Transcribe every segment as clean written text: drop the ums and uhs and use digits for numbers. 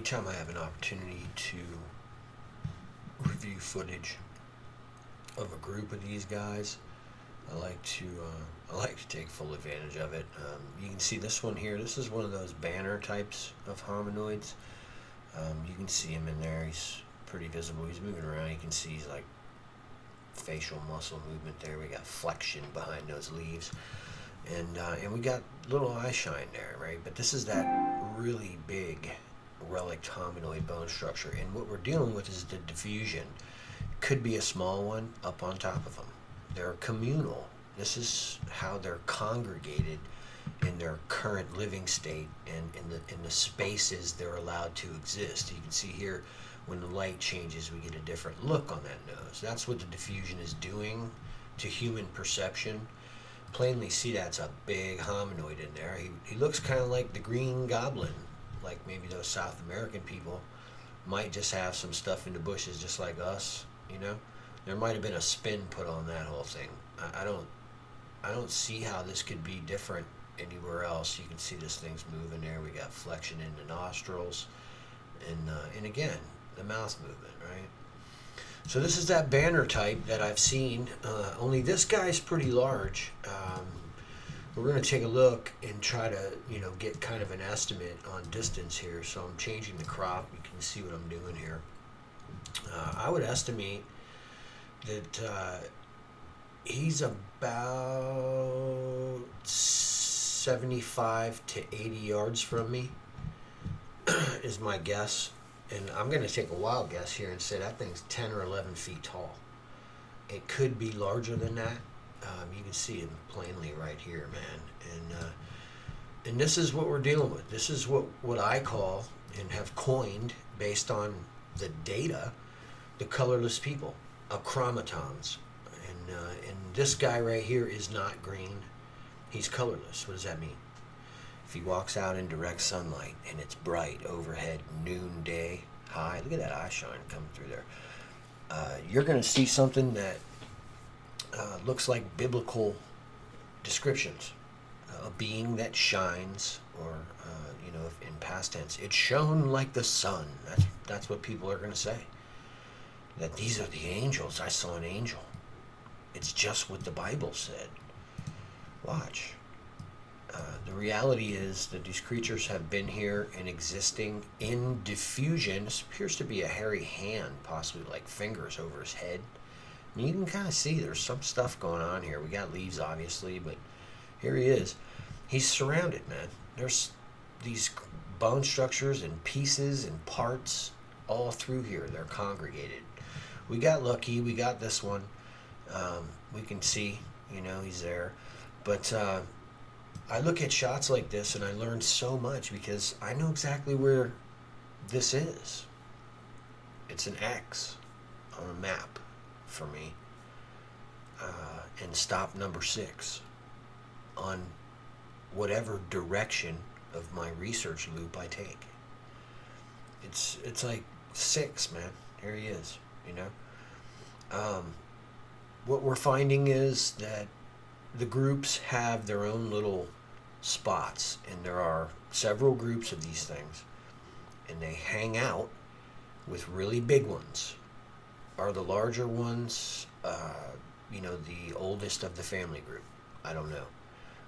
anytime I have an opportunity to review footage of a group of these guys, I like to take full advantage of it. You can see this one here. This is one of those banner types of hominoids. You can see him in there. He's pretty visible. He's moving around. You can see he's like facial muscle movement there. We got flexion behind those leaves, and we got little eye shine there, right? But this is that really big relict hominoid bone structure, and what we're dealing with is the diffusion. Could be a small one up on top of them. They're communal. This is how they're congregated in their current living state and in the spaces they're allowed to exist. You can see here when the light changes, we get a different look on that nose. That's what the diffusion is doing to human perception. Plainly see that's a big hominoid in there. He looks kind of like the Green Goblin, like maybe those South American people might just have some stuff in the bushes just like us, you know? There might have been a spin put on that whole thing. I don't see how this could be different anywhere else. You can see this thing's moving there. We got flexion in the nostrils, and again the mouth movement, right? So this is that banner type that I've seen. Only this guy's pretty large. We're going to take a look and try to get kind of an estimate on distance here. So I'm changing the crop. You can see what I'm doing here. I would estimate that he's about 75 to 80 yards from me is my guess. And I'm going to take a wild guess here and say that thing's 10 or 11 feet tall. It could be larger than that. You can see it plainly right here, man. And this is what we're dealing with. This is what I call and have coined based on the data, the colorless people, achromatons. And this guy right here is not green. He's colorless. What does that mean? If he walks out in direct sunlight and it's bright overhead, noonday high, look at that eye shine coming through there. You're going to see something that looks like biblical descriptions. A being that shines, or in past tense, it shone like the sun. That's what people are going to say. That these are the angels. I saw an angel. It's just what the Bible said. Watch. The reality is that these creatures have been here and existing in diffusion. This appears to be a hairy hand, possibly like fingers over his head. I mean, you can kind of see there's some stuff going on here. We got leaves, obviously, but here he is. He's surrounded, man. There's these bone structures and pieces and parts all through here. They're congregated. We got lucky. We got this one. We can see, he's there. But I look at shots like this and I learn so much because I know exactly where this is. It's an X on a map for me. And stop number 6 on whatever direction of my research loop I take. It's like 6, man. Here he is, What we're finding is that the groups have their own little spots, and there are several groups of these things, and they hang out with really big ones. Are the larger ones, the oldest of the family group? I don't know.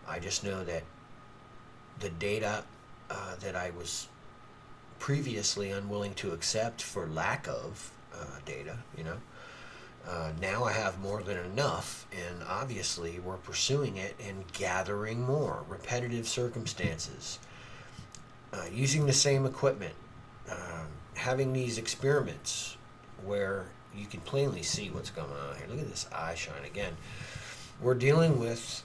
I just know that the data that I was previously unwilling to accept for lack of data, now I have more than enough, and obviously we're pursuing it and gathering more. Repetitive circumstances, using the same equipment, having these experiments where you can plainly see what's going on here. Look at this eye shine again. We're dealing with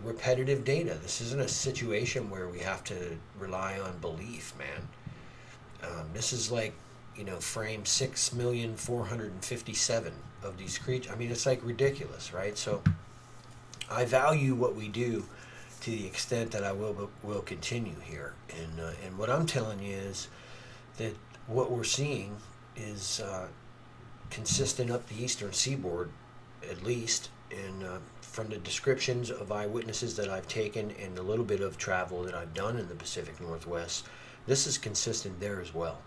repetitive data. This isn't a situation where we have to rely on belief, man. This is like frame 6,457,000 of these creatures. I mean, it's like ridiculous, right? So I value what we do to the extent that I will continue here. And what I'm telling you is that what we're seeing is consistent up the eastern seaboard, at least, and from the descriptions of eyewitnesses that I've taken and the little bit of travel that I've done in the Pacific Northwest, This is consistent there as well.